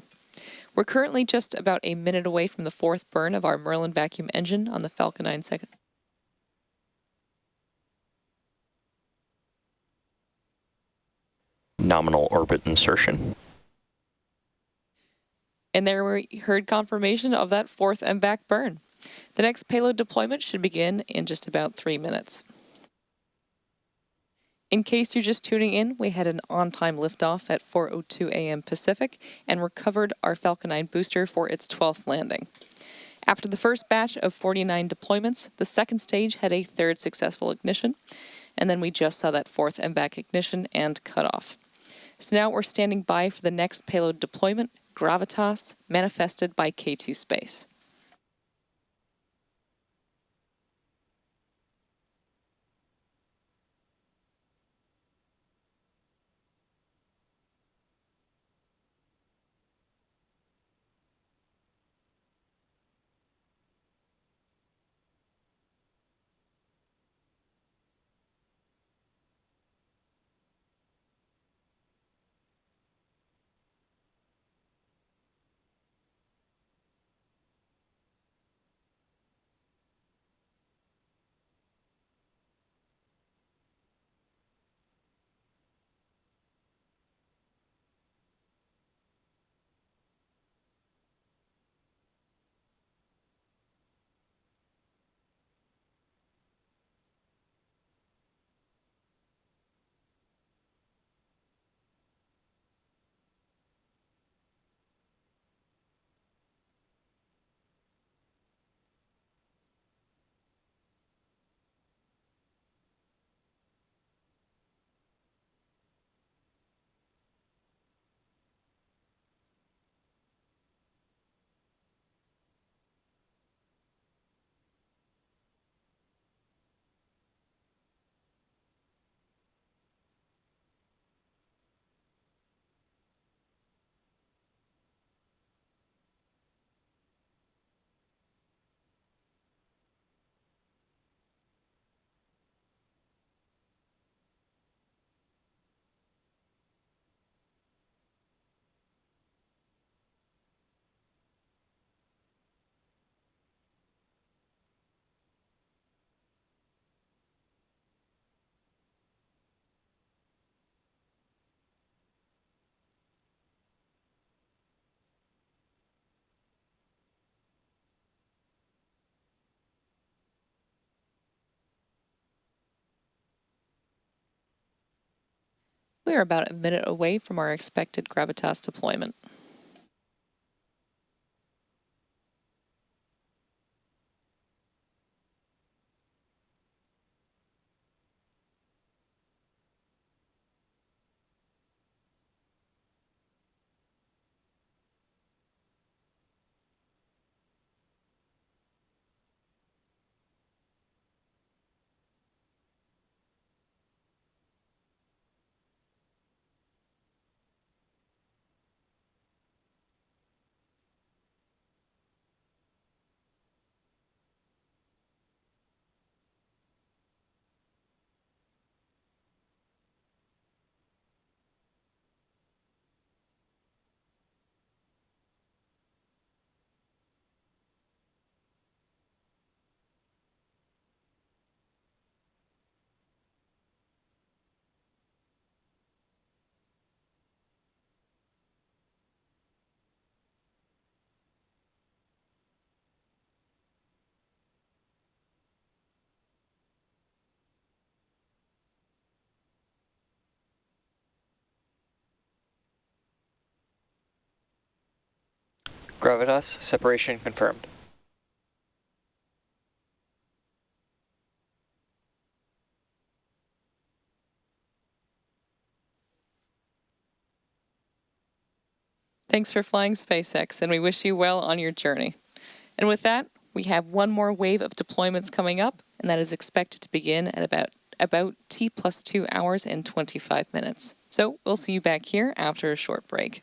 We're currently just about a minute away from the fourth burn of our Merlin vacuum engine on the Falcon 9 second. Nominal orbit insertion. And there we heard confirmation of that fourth MVAC burn. The next payload deployment should begin in just about 3 minutes. In case you're just tuning in, we had an on-time liftoff at 4:02 a.m. Pacific and recovered our Falcon 9 booster for its 12th landing. After the first batch of 49 deployments, the second stage had a third successful ignition, and then we just saw that fourth MVAC ignition and cutoff. So now we're standing by for the next payload deployment, Gravitas, manifested by K2 Space. We are about a minute away from our expected Gravitas deployment. Gravitas, separation confirmed. Thanks for flying SpaceX, and we wish you well on your journey. And with that, we have one more wave of deployments coming up, and that is expected to begin at about T+2 hours and 25 minutes. So we'll see you back here after a short break.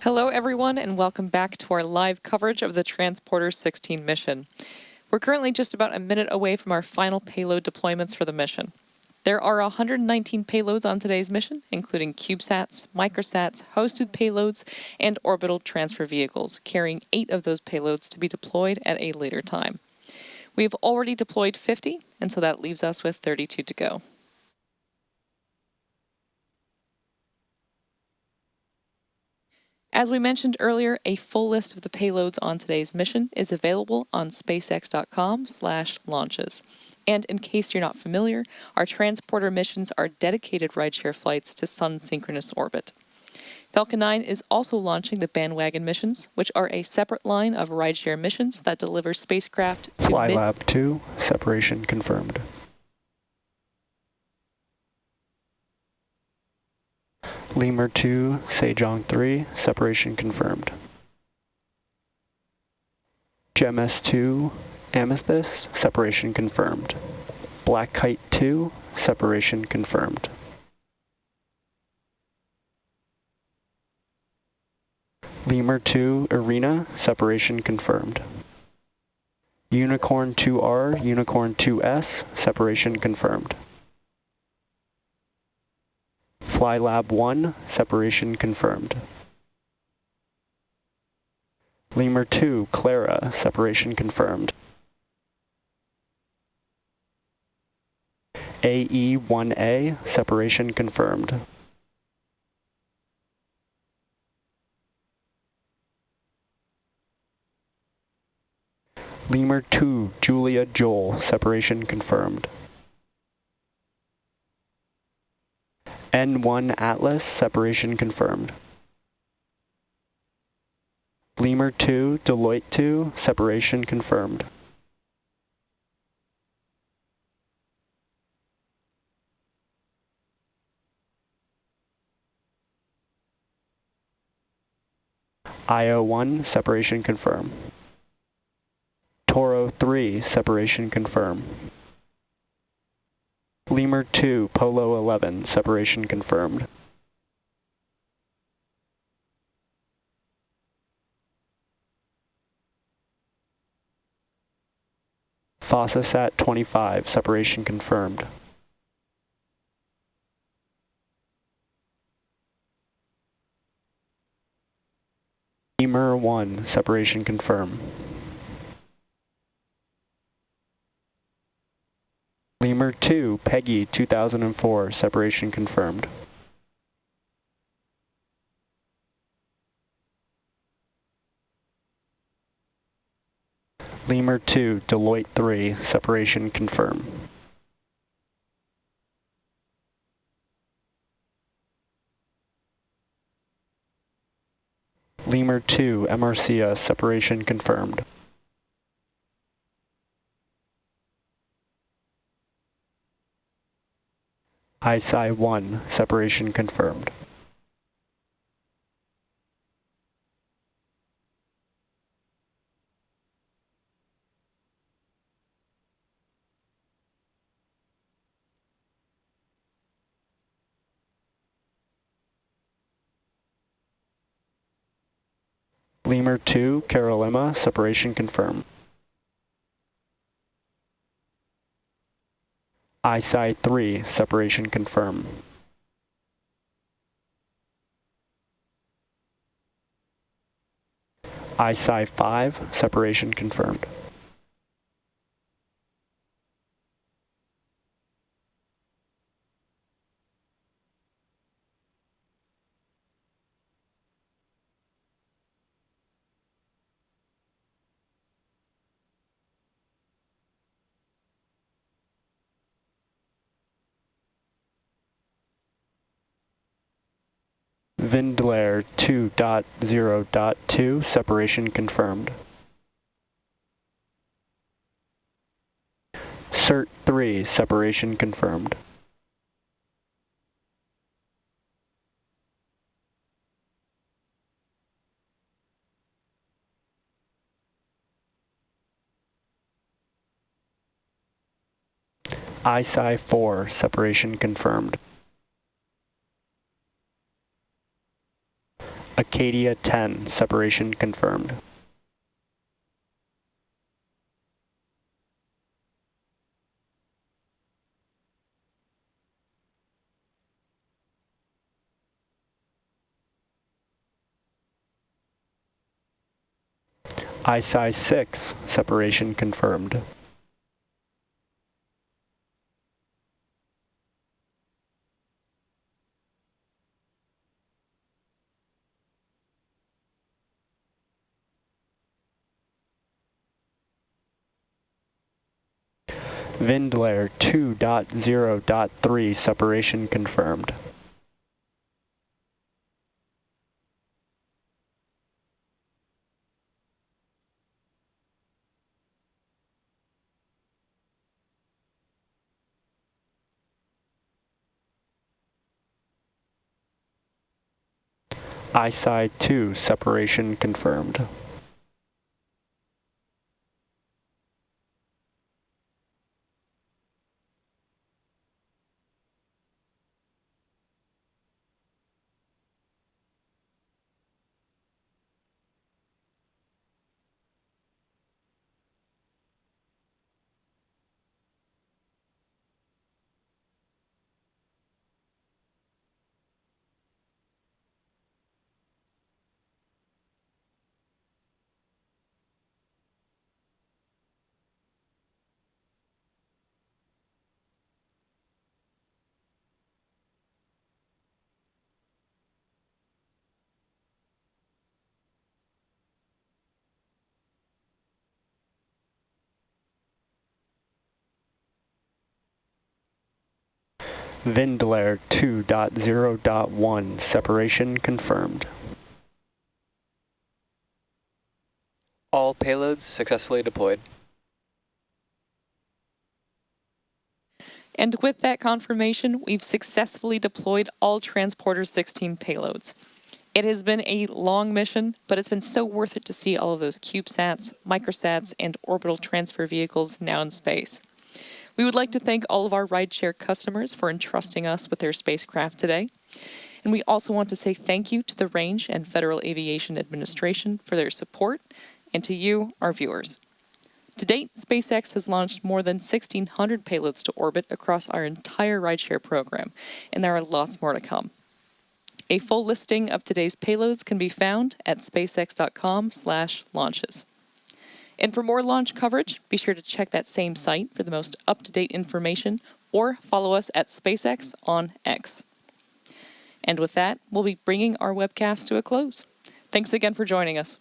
Hello, everyone, and welcome back to our live coverage of the Transporter-16 mission. We're currently just about a minute away from our final payload deployments for the mission. There are 119 payloads on today's mission, including CubeSats, microsats, hosted payloads, and orbital transfer vehicles, carrying 8 of those payloads to be deployed at a later time. We've already deployed 50, and so that leaves us with 32 to go. As we mentioned earlier, a full list of the payloads on today's mission is available on spacex.com/launches. And in case you're not familiar, our transporter missions are dedicated rideshare flights to sun-synchronous orbit. Falcon 9 is also launching the bandwagon missions, which are a separate line of rideshare missions that deliver spacecraft to Flylab 2, separation confirmed. Lemur 2, Sejong 3, separation confirmed. GEMS 2, Amethyst, separation confirmed. Black Kite 2, separation confirmed. Lemur 2, Arena, separation confirmed. Unicorn 2R, Unicorn 2S, separation confirmed. Flylab 1, separation confirmed. Lemur 2, Clara, separation confirmed. AE-1A, separation confirmed. Lemur 2, Julia Joel, separation confirmed. N1 Atlas, separation confirmed. Lemur 2, Deloitte 2, separation confirmed. IO-1, separation confirmed. Toro 3, separation confirmed. Lemur 2, Polo 11, separation confirmed. WISeSat.Space, separation confirmed. Lemur 1, separation confirmed. Lemur 2, Peggy 2004, separation confirmed. Lemur 2, Deloitte 3, separation confirmed. Lemur 2, MRCS, separation confirmed. ISI-1, separation confirmed. Lemur 2, Carolina, separation confirmed. ISI-3, separation confirmed. ISI-5, separation confirmed. Vindler 2.0.2, separation confirmed. CERT 3, separation confirmed. ISI-4, separation confirmed. Acadia 10, separation confirmed. ISI 6, separation confirmed. Vindler 2.0.3, separation confirmed. ISI 2, separation confirmed. Vindler 2.0.1, separation confirmed. All payloads successfully deployed. And with that confirmation, we've successfully deployed all Transporter-16 payloads. It has been a long mission, but it's been so worth it to see all of those CubeSats, microsats, and orbital transfer vehicles now in space. We would like to thank all of our rideshare customers for entrusting us with their spacecraft today. And we also want to say thank you to the Range and Federal Aviation Administration for their support, and to you, our viewers. To date, SpaceX has launched more than 1,600 payloads to orbit across our entire rideshare program, and there are lots more to come. A full listing of today's payloads can be found at SpaceX.com/launches. And for more launch coverage, be sure to check that same site for the most up-to-date information, or follow us at SpaceX on X. And with that, we'll be bringing our webcast to a close. Thanks again for joining us.